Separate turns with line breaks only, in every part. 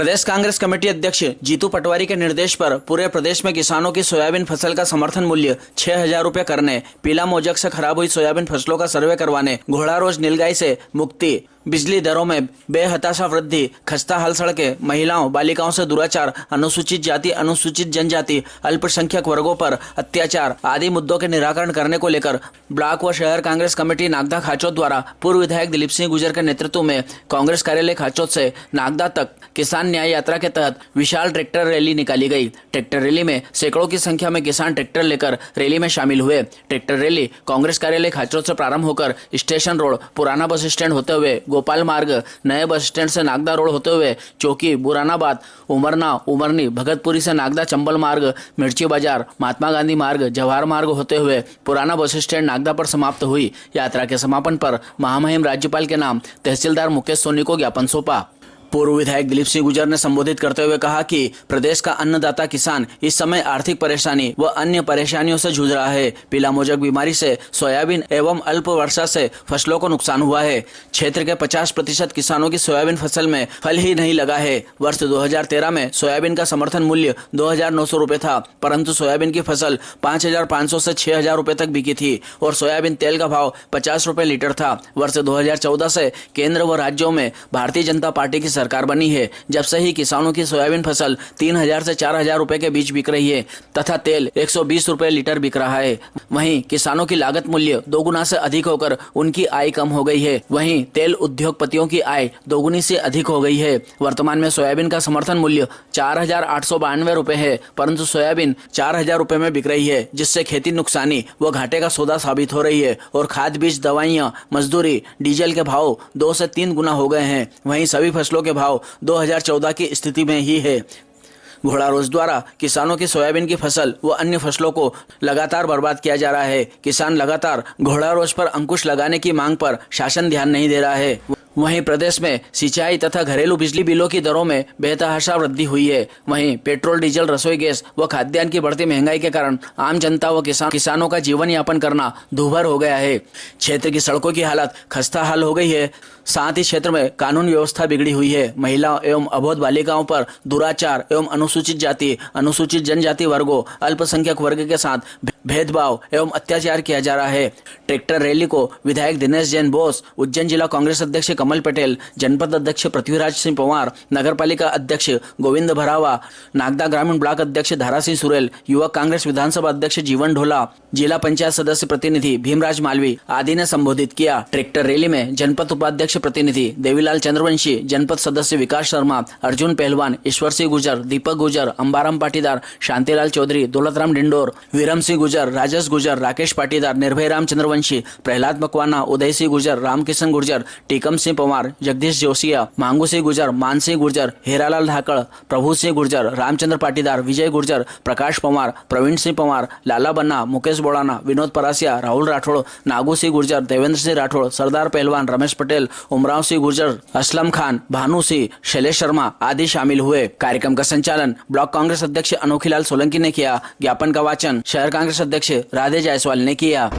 प्रदेश Congress committee अध्यक्ष जीतू पटवारी के निर्देश पर पूरे प्रदेश में किसानों की सोयाबीन फसल का समर्थन मूल्य 6,000 रुपए करने, पीला मोजक से खराब हुई सोयाबीन फसलों का सर्वे करवाने, घोड़ा रोज नीलगाय से मुक्ति, बिजली दरों में बेहताशा वृद्धि, खस्ता हाल सड़कें, महिलाओं बालिकाओं से दुराचार, अनुसूचित जाति अनुसूचित जनजाति अल्पसंख्यक वर्गों पर अत्याचार आदि मुद्दों के निराकरण करने को लेकर ब्लॉक व शहर कांग्रेस कमेटी नागदा खाचौद द्वारा पूर्व विधायक दिलीप सिंह गुर्जर के नेतृत्व में कांग्रेस कार्यालय खाचौद से नागदा तक किसान न्याय यात्रा के तहत विशाल ट्रैक्टर रैली निकाली गई। ट्रैक्टर रैली में सैकड़ों की संख्या में किसान ट्रैक्टर लेकर रैली में शामिल हुए। ट्रैक्टर रैली कांग्रेस कार्यालय खाचौद से प्रारंभ होकर स्टेशन रोड, पुराना बस स्टैंड होते हुए गोपाल मार्ग, नए बस स्टैंड से नागदा रोड होते हुए चौकी, बुरानाबाद, उमरना, उमरनी, भगतपुरी से नागदा चंबल मार्ग, मिर्ची बाजार, महात्मा गांधी मार्ग, जवाहर मार्ग होते हुए पुराना बस स्टैंड नागदा पर समाप्त हुई। यात्रा के समापन पर महामहिम राज्यपाल के नाम तहसीलदार मुकेश सोनी को ज्ञापन सौंपा। पूर्व विधायक दिलीप सिंह गुर्जर ने संबोधित करते हुए कहा कि प्रदेश का अन्नदाता किसान इस समय आर्थिक परेशानी व अन्य परेशानियों से जूझ रहा है। पीला मोजक बीमारी से सोयाबीन एवं अल्प वर्षा से फसलों को नुकसान हुआ है। क्षेत्र के 50% किसानों की सोयाबीन फसल में फल ही नहीं लगा है। वर्ष 2013 में सोयाबीन का समर्थन मूल्य 2,900 रुपए था, परंतु सोयाबीन की फसल 5,500 से 6,000 रुपए तक बिकी थी और सोयाबीन तेल का भाव 50 रुपए लीटर था। वर्ष 2014 से केंद्र व राज्यों में भारतीय जनता पार्टी की सरकार बनी है। जब से ही किसानों की सोयाबीन फसल 3,000 से 4,000 रुपए के बीच बिक रही है तथा तेल 120 रुपए लीटर बिक रहा है। वहीं किसानों की लागत मूल्य दोगुना से अधिक होकर उनकी आय कम हो गई है। वहीं तेल उद्योगपतियों की आय दोगुनी से अधिक हो गई है। वर्तमान में सोयाबीन का समर्थन मूल्य 4,892 रुपए है, परंतु सोयाबीन 4,000 रुपए में बिक रही है, जिससे खेती नुकसानी व घाटे का सौदा साबित हो रही है और खाद, बीज, दवाइयां, मजदूरी, डीजल के भाव 2 से 3 गुना हो गए हैं। वहीं सभी फसलों के भाव 2014 की स्थिति में ही है। घोड़ा रोज द्वारा किसानों की सोयाबीन की फसल व अन्य फसलों को लगातार बर्बाद किया जा रहा है। किसान लगातार घोड़ा रोज पर अंकुश लगाने की मांग पर शासन ध्यान नहीं दे रहा है। वहीं प्रदेश में सिंचाई तथा घरेलू बिजली बिलों की दरों में बेतहाशा वृद्धि हुई है। वहीं पेट्रोल, डीजल, रसोई गैस व खाद्यान्न की बढ़ती महंगाई के कारण आम जनता व किसानों का जीवन यापन करना दूभर हो गया है। क्षेत्र की सड़कों की हालत खस्ता हाल हो गई है। साथ ही क्षेत्र में कानून व्यवस्था बिगड़ी हुई है। महिलाओं एवं अबोध बालिकाओं पर दुराचार एवं अनुसूचित जाति अनुसूचित जनजाति वर्गों, अल्पसंख्यक वर्ग के साथ भेदभाव एवं अत्याचार किया जा रहा है। ट्रैक्टर रैली को विधायक दिनेश जैन बोस, उज्जैन जिला कांग्रेस अध्यक्ष कमल पटेल, जनपद अध्यक्ष पृथ्वीराज सिंह पंवार, नगर पालिका अध्यक्ष गोविंद भरावा, नागदा ग्रामीण ब्लॉक अध्यक्ष धारा सिंह सुरेल, युवक कांग्रेस विधानसभा अध्यक्ष जीवन ढोला, जिला पंचायत सदस्य प्रतिनिधि भीमराज मालवी आदि ने संबोधित किया। ट्रैक्टर रैली में जनपद उपाध्यक्ष प्रतिनिधि देवीलाल चंद्रवंशी, जनपद सदस्य विकास शर्मा, अर्जुन पहलवान, ईश्वर सिंह गुर्जर, दीपक गुर्जर, अंबाराम पाटीदार, शांतिलाल चौधरी, दौलतराम डिंडोर, वीरम सिंह गुर्जर, राजेश गुर्जर, राकेश पाटीदार, निर्भय राम चंद्रवंशी, प्रहलाद मकवाना, उदय सिंह गुर्जर, रामकिशन गुर्जर, टीकम सिंह पंवार, जगदीश जोशिया, मांगू सिंह गुर्जर, मान सिंह गुर्जर, हेरालाल धाकड़, प्रभु सिंह गुर्जर, रामचंद्र पाटीदार, विजय गुर्जर, प्रकाश पंवार, प्रवीण सिंह पंवार, लाला बन्ना, मुकेश बोड़ाना, विनोद परासिया, राहुल राठौड़, नागू सिंह गुर्जर, देवेंद्र सिंह राठौड़, सरदार पहलवान, रमेश पटेल, उमराव सिंह गुर्जर, असलम खान, भानु सिंह, शैलेश शर्मा आदि शामिल हुए। कार्यक्रम का संचालन ब्लॉक कांग्रेस अध्यक्ष अनोखीलाल सोलंकी ने किया। ज्ञापन का वाचन शहर कांग्रेस अध्यक्ष राधे जायसवाल ने किया।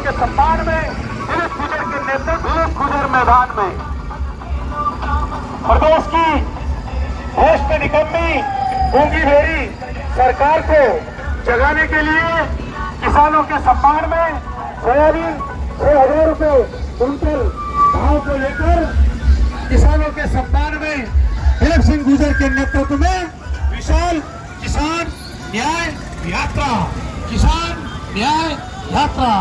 के सम्मान में दिलीप गुजर के नेतृत्व दिलीप गुजर मैदान में प्रदेश की भ्रष्ट निकम्मी गूंगी भेड़ी सरकार को जगाने के लिए किसानों के सम्मान में सोयाबीन 6,000 रुपए कुंटल भाव को लेकर किसानों के सम्मान में दिलीप सिंह गुजर के नेतृत्व में विशाल किसान न्याय यात्रा, किसान न्याय यात्रा।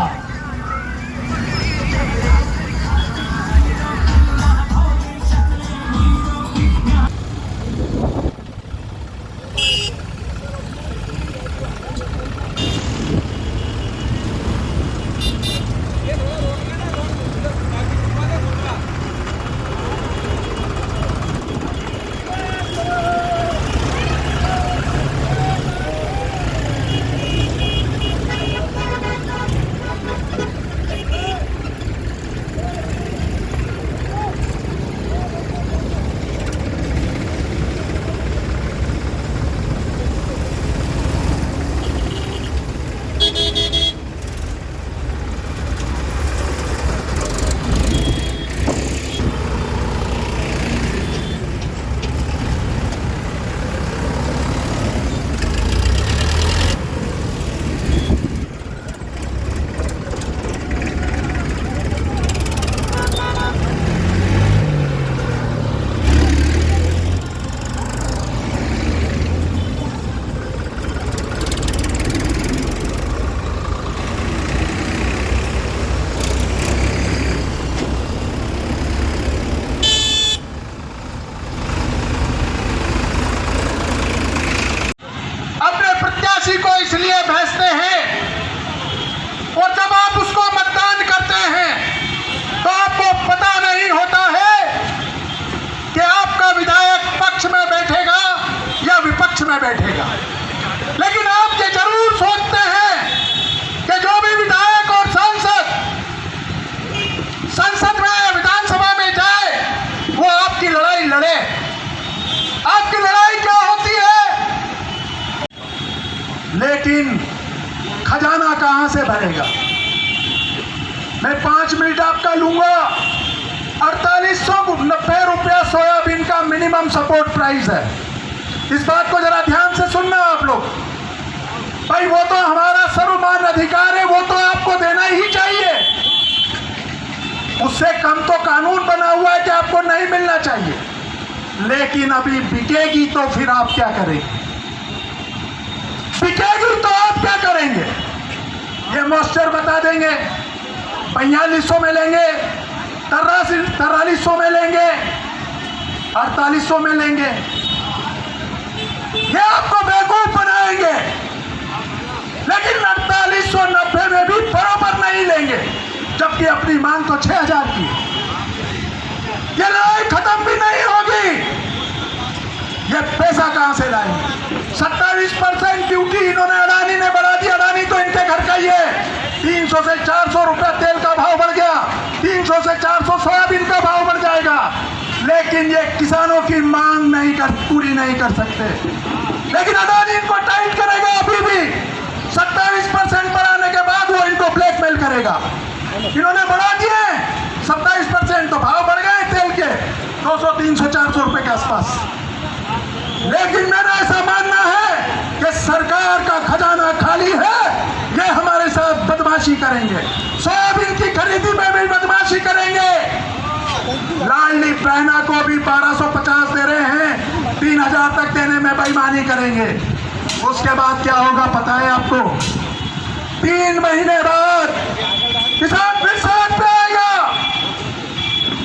को इसलिए भेजते हैं और जब आप उसको मतदान करते हैं तो आपको पता नहीं होता है कि आपका विधायक पक्ष में बैठेगा या विपक्ष में बैठेगा। लेकिन आप ये जरूर सोचते हैं कि जो भी विधायक और सांसद संसद में या विधानसभा में जाए वो आपकी लड़ाई लड़े। आपकी लड़ाई क्या होती है? लेकिन खजाना कहां से भरेगा? मैं 5 मिनट आपका लूंगा। 4890 रुपया सोयाबीन का मिनिमम सपोर्ट प्राइस है। इस बात को जरा ध्यान से सुनना आप लोग। भाई वो तो हमारा सर्वमान्य अधिकार है, वो तो आपको देना ही चाहिए। उससे कम तो कानून बना हुआ है कि आपको नहीं मिलना चाहिए। लेकिन अभी बिकेगी तो फिर आप क्या करेंगे? बिकेगी तो आप क्या करेंगे? ये मॉइस्चर बता देंगे 4500 में लेंगे, 4300 में लेंगे, 4800 में लेंगे। ये आपको बेवकूफ बनाएंगे। लेकिन 4890 में भी बराबर नहीं लेंगे, जबकि अपनी मांग तो 6000 की। ये लड़ाई खत्म भी नहीं होगी। ये पैसा कहां से लाएंगे? 27% ड्यूटी इन्होंने, अडानी ने बढ़ा दी। अडानी तो इनके घर का ही है। 300 से 400 रुपया तेल का भाव बढ़ गया, 300 से 400 सोयाबीन का भाव बढ़ जाएगा। लेकिन ये किसानों की मांग पूरी नहीं कर सकते। लेकिन अडानी इनको टाइट करेगा। अभी भी 27% बढ़ाने के बाद वो इनको ब्लैकमेल करेगा। इन्होंने बढ़ा दिए 27%, तो भाव बढ़ गए तेल के 200, 300, 400 रुपए के आसपास। लेकिन मेरा ऐसा मानना है कि सरकार का खजाना खाली है। ये हमारे साथ बदमाशी करेंगे, सोयाबीन की खरीदी में भी बदमाशी करेंगे। लाडली बहना को भी 1250 दे रहे हैं, 3000 तक देने में बेईमानी करेंगे। उसके बाद क्या होगा पता है आपको? 3 महीने बाद किसान फिर सड़क पे आएगा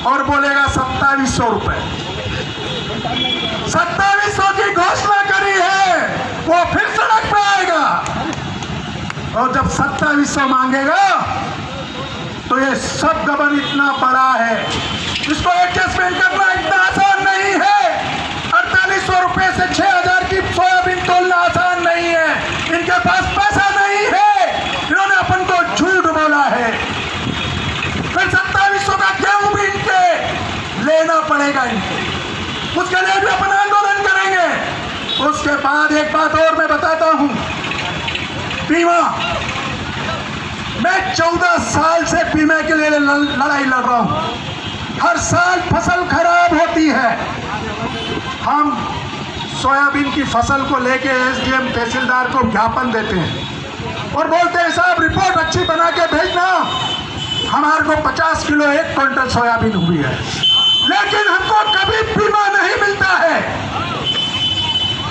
और बोलेगा 2700 रुपए। 2700 की घोषणा करी है, वो फिर सड़क पे आएगा और जब 2700 मांगेगा तो ये सब गबन इतना बड़ा है, इसको एडजस्टमेंट करना इतना आसान नहीं है। 4800 रुपए से 6000 की सोयाबीन तोलना आसान नहीं है। इनके पास पैसा नहीं है, इन्होंने अपन को झूठ बोला है। फिर 2700 का गेहूं भी इनके लेना पड़ेगा इनको, उसके लिए भी अपन आंदोलन करेंगे। उसके बाद एक बात और मैं बताता हूं, बीमा, मैं 14 साल से बीमे के लिए लड़ाई लड़ रहा हूं। हर साल फसल खराब होती है, हम सोयाबीन की फसल को लेके एसडीएम तहसीलदार को ज्ञापन देते हैं और बोलते हैं साहब रिपोर्ट अच्छी बना के भेजना, हमारे को 50 किलो 1 क्विंटल सोयाबीन हुई है, लेकिन हमको कभी बीमा नहीं मिलता है।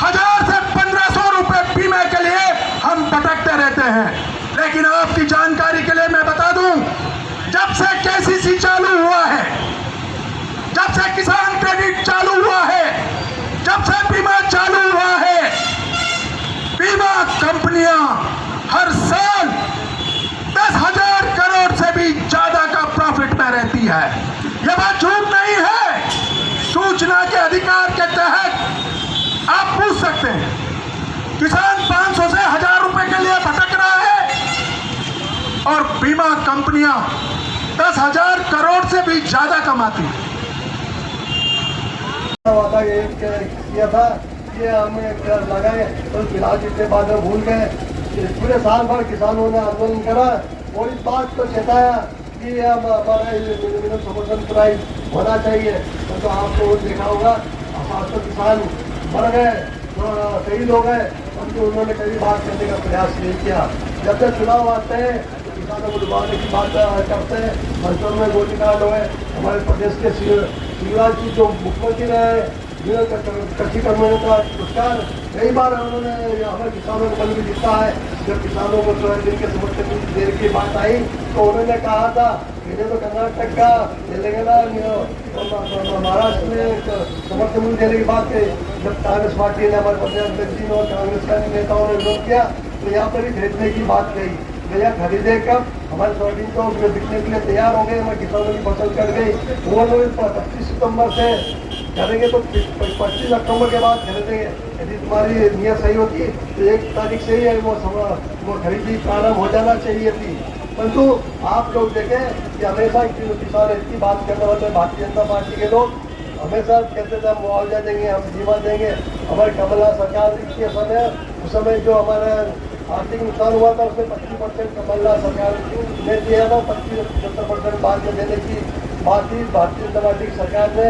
1000 से 1500 रुपए बीमे के लिए हम भटकते रहते हैं। लेकिन आपकी जानकारी के लिए मैं बता दूं, जब से केसीसी चालू हुआ है, जब से किसान क्रेडिट चालू हुआ है, जब से बीमा चालू हुआ है, बीमा कंपनियां हर साल 10,000 करोड़ से भी ज्यादा का प्रॉफिट में रहती है। यह बात झूठ नहीं है, सूचना के अधिकार के तहत आप पूछ सकते हैं। किसान 500 से 1000 रुपए के लिए भटक रहा है और बीमा कंपनियां 10,000 करोड़ से भी ज्यादा कमाती है।
वादा ये किया था कि हमें लगाए तो फिलहाल जितने बाद में भूल गए। पूरे साल भर किसानों ने आंदोलन करा और इस बात को चेताया कि हम हमारा मिनिमम समर्थन प्राइस होना चाहिए। तो आपको देखा होगा, अब तो किसान मर गए, शहीद हो गए, उनको उन्होंने कभी बात करने का प्रयास नहीं किया। जब तक चुनाव आते हैं तो किसानों को डुबाने की बात करते हैं। मंचों में गोलीकांड हुए, हमारे प्रदेश के शिवराज जी जो मुख्यमंत्री रहे, कृषि कर्मियों का पुरस्कार कई बार उन्होंने हमारे किसानों को बल भी दिखता है। जब किसानों को सोयाबीन के समर्थन देने की बात आई तो उन्होंने कहा था इन्हें तो कर्नाटक का तेलंगाना महाराष्ट्र में समर्थन मूल्य देने की बात कही। जब कांग्रेस पार्टी ने, हमारे प्रदेश अध्यक्ष जी और कांग्रेस के नेताओं ने विरोध किया तो यहाँ पर ही भेजने की बात कही। भैया खरीदे कब? हमारे सोयाबीन तो बिकने के लिए तैयार हो गए, हमारे किसानों की फसल कट गई। वो लोग 25 सितंबर से करेंगे तो 25 अक्टूबर के बाद खरीदेंगे। यदि तुम्हारी नीयत सही होती तो 1 तारीख से ही वो खरीदी प्रारंभ हो जाना चाहिए थी। परंतु आप लोग देखें कि हमेशा किसान इतनी बात करने वाले भारतीय जनता पार्टी के लोग हमेशा कहते थे हम मुआवजा देंगे, हम बीमा देंगे। हमारी कमलनाथ सरकार के समय, उस समय जो हमारा आर्थिक नुकसान हुआ था उसमें 25% कमलनाथ सरकार ने दिया था, 25-75% बाद में देने की बात थी। भारतीय जनता पार्टी की सरकार ने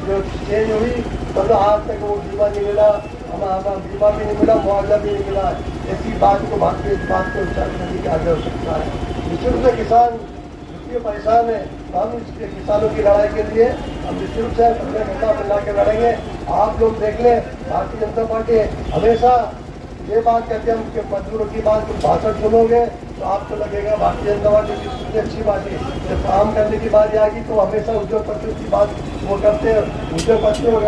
जो चेंज हुई तो आज तक वो बीमा नहीं मिला, हमारा बीमा भी नहीं मिला, मुआवजा भी नहीं मिला। ऐसी बात को विचार करने की आगे आवश्यकता है। निश्चित रूप से किसान इसलिए परेशान है, हम इसके किसानों की लड़ाई के लिए हम निश्चित रूप से अपने नेता मिला के लड़ेंगे। आप लोग देख लें, भारतीय जनता पार्टी हमेशा ये बात कहते हैं कि मजदूरों की बात भाषण सुनोगे तो आपको लगेगा भारतीय जनता पार्टी कितनी अच्छी बात है। जब काम करने की बात आएगी तो हमेशा उद्योगपतियों की बात वो करते हैं। उद्योगपतियों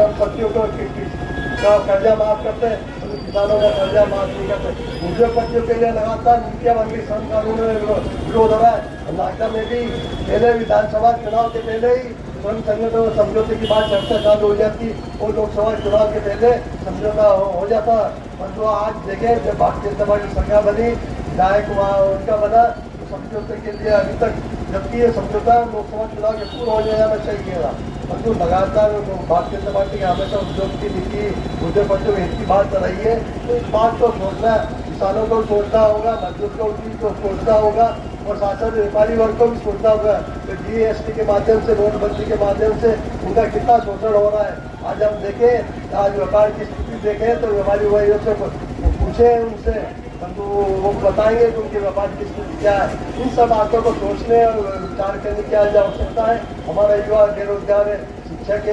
का कर्जा माफ करते हैं, किसानों का कर्जा माफ नहीं करते। उद्योगपतियों के लिए लगातार नीतियां बन गई, श्रम कानून में विरोध हो रहा है। नागदा में भी पहले विधानसभा चुनाव के पहले ही श्रम संगठन समझौते की बात चर्चा चालू हो जाती और लोकसभा चुनाव के पहले समझौता हो जाता। पर जो आज देखें, जब भारतीय जनता पार्टी सरकार बनी, विधायक उनका बना, तो समझौते के लिए अभी तक, जबकि ये समझौता लोकसभा चुनाव के पूर्व हो जाना चाहिए था। परंतु लगातार भारतीय जनता पार्टी का हमेशा उद्योग की नीति, उद्योगपतियों की हित की बात कर रही है। तो इस बात को सोचना, किसानों को सोचना होगा, मजदूरों को सोचना होगा और साथ साथ व्यापारी वर्ग को भी सोचना होगा। तो जीएसटी के माध्यम से, नोटबंदी के माध्यम से उनका कितना शोषण हो रहा है। आज हम देखें, आज व्यापार की स्थिति देखें तो व्यापारी भाइयों से पूछे उनसे, तो वो बताएंगे कि उनके व्यापार की स्थिति क्या है। इन सब बातों को सोचने और विचार करने की आज आवश्यकता है। हमारा युवा बेरोजगार है, शिक्षा के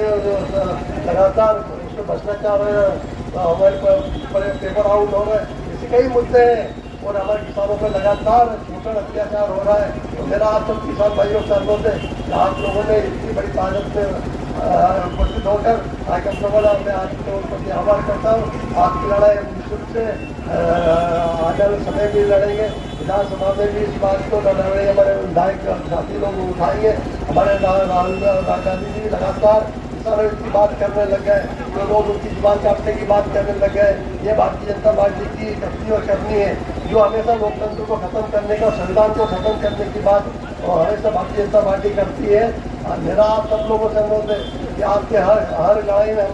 लगातार उसको बचना चाह रहे हैं, हमारे पेपर आउट हो रहे हैं, ऐसे कई मुद्दे हैं। और हमारे किसानों पर लगातार शोषण अत्याचार हो रहा है। तो मेरा आप सब किसान भाइयों से अनुरोध है कि आप लोगों ने इतनी बड़ी ताकत में उपस्थित होकर कार्यक्रम को बोला, मैं आपके प्रति आभार करता हूँ। आपकी लड़ाई हम निःशुल्क से आने वाले समय भी लड़ेंगे, विधानसभा में भी इस बात को लड़ेंगे, हमारे विधायक साथी लोग उठाएंगे। हमारे राहुल गांधी जी लगातार किसानों की बात करने लग गए, जो लोग उनकी जुबान काटने की बात करने लग गए। ये भारतीय जनता पार्टी की करनी और करनी है, जो हमेशा लोकतंत्र को खत्म करने का, संविधान को खत्म करने की बात और हमेशा भारतीय जनता पार्टी करती है। और मेरा आप सब लोगों से अनुरोध है कि आपके हर लड़ाई में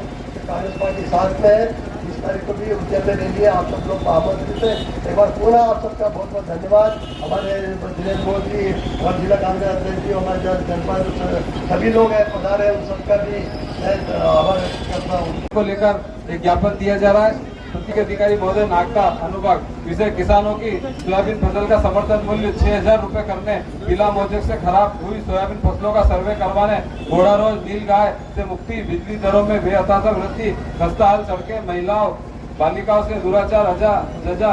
कांग्रेस पार्टी साथ में है। इस तारीख को भी उद्यम में ले लिए आप सब लोग आमंत्रित है। एक बार पुनः आप सबका बहुत बहुत धन्यवाद। हमारे दिनेश मोदी और जिला कांग्रेस अध्यक्ष जी, हमारे जनपद सभी लोग हैं पधारे हैं, उन सबका भी मैं आभार व्यक्त करता हूँ।
को लेकर एक ज्ञापन दिया जा रहा है। प्रतीक अधिकारी महोदय नागदा अनुभाग विषय किसानों की सोयाबीन फसल का समर्थन मूल्य 6,000 रुपए करने, पीला मोजेक से खराब हुई सोयाबीन फसलों का सर्वे करवाने, घोड़ा रोज नील गाय से मुक्ति, बिजली दरों में बेअहता वृद्धि, खस्ता हाल सड़कें, महिलाओं बालिकाओं से दुराचार, जजा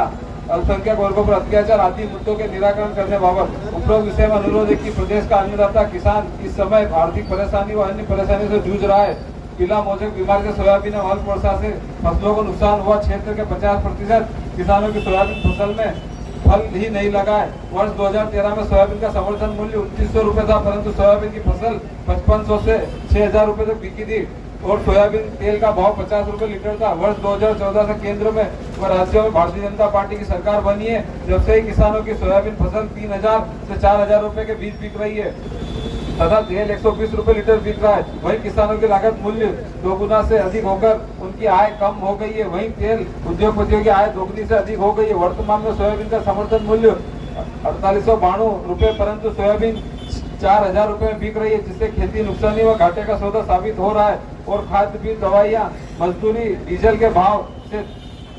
अल्पसंख्यक वर्गों पर अत्याचार आदि मुद्दों के निराकरण करने बाबत उपरोक्त विषय में अनुरोध है कि प्रदेश का अन्नदाता किसान इस समय आर्थिक परेशानी व अन्य परेशानी से जूझ रहा है। पीला मोजेक बीमारी से सोयाबीन और वर्षा से फसलों को नुकसान हुआ। क्षेत्र के 50% किसानों की सोयाबीन फसल में फल ही नहीं लगा है। वर्ष 2013 में सोयाबीन का समर्थन मूल्य 2900 रुपए था, परंतु सोयाबीन की फसल 5500 से 6000 रुपए तक बिकी थी और सोयाबीन तेल का भाव 50 रुपए लीटर था। वर्ष 2014 से केंद्र में व राज्यों में भारतीय जनता पार्टी की सरकार बनी है, जब से ही किसानों की सोयाबीन फसल 3000 से 4000 रुपए के बीच बिक रही है तथा तेल 120 रुपए लीटर बिक रहा है। वहीं किसानों की लागत मूल्य 2 गुना से अधिक होकर उनकी आय कम हो गई है। वहीं तेल उद्योगपतियों की आय दोगुनी से अधिक हो गई है। वर्तमान में सोयाबीन का समर्थन मूल्य 4892 रुपए, परंतु सोयाबीन 4000 रुपए में बिक रही है, जिससे खेती नुकसानी व घाटे का सौदा साबित हो रहा है। और खाद्य बीज, दवाइयाँ, मजदूरी, डीजल के भाव से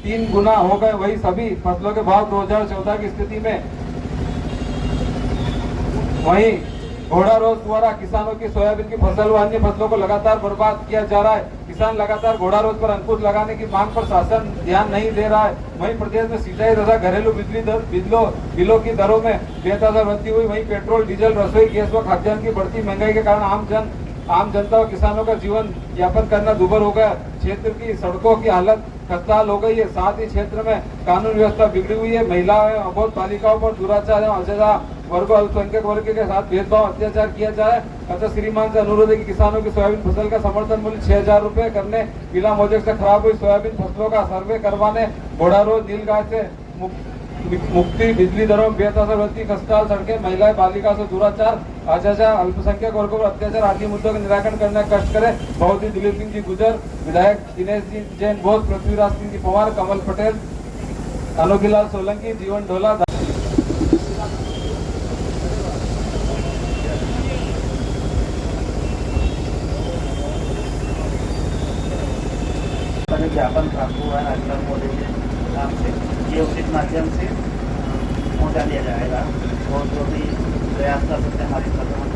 3 गुना हो गए। वही सभी फसलों के भाव 2014 की स्थिति में। वहीं घोड़ा रोज द्वारा किसानों की सोयाबीन की फसल व अन्य फसलों को लगातार बर्बाद किया जा रहा है। किसान लगातार घोड़ा रोज पर अंकुश लगाने की मांग पर शासन ध्यान नहीं दे रहा है। वहीं प्रदेश में सिंचाई तथा घरेलू बिलों की दरों में बेतहाशा वृद्धि हुई। वहीं पेट्रोल, डीजल, रसोई गैस व खाद्यान्न की बढ़ती महंगाई के कारण आम जनता और किसानों का जीवन यापन करना दुभर हो गया। क्षेत्र की सड़कों की हालत खस्ताहाल हो गई है। साथ ही क्षेत्र में कानून व्यवस्था बिगड़ी हुई है। महिलाओं एवं अबोध बालिकाओं पर दुराचार एवं अजजा वर्ग अल्पसंख्यक वर्ग के साथ भेदभाव अत्याचार किया जा रहा है। अतः श्रीमान से अनुरोध है कि किसानों की सोयाबीन फसल का समर्थन मूल्य 6000 रुपए करने, पीला मोजेक से खराब हुई सोयाबीन फसलों का सर्वे करवाने, घोड़ा रोज नील गाय से मुक्ति, बिजली दरों में बेतहाशा वृद्धि, खस्ताहाल सड़कें, महिलाएं बालिका से दुराचार, अजजा अल्पसंख्यक वर्गों पर अत्याचार आदि मुद्दों का निराकरण करने का कष्ट करें। बहुत ही दिलीप सिंह जी गुजर, विधायक दिनेश जी जैन बोस, पृथ्वीराज सिंह जी पवार, कमल पटेल, अनोखीलाल सोलंकी, जीवन ढोला।
ज्ञापन प्राप्त हुआ है राजस्थान मोदी के नाम से, ये उचित माध्यम से पहुंचा दिया जाएगा और जो भी प्रयास कर सकते हैं हमारी सरकार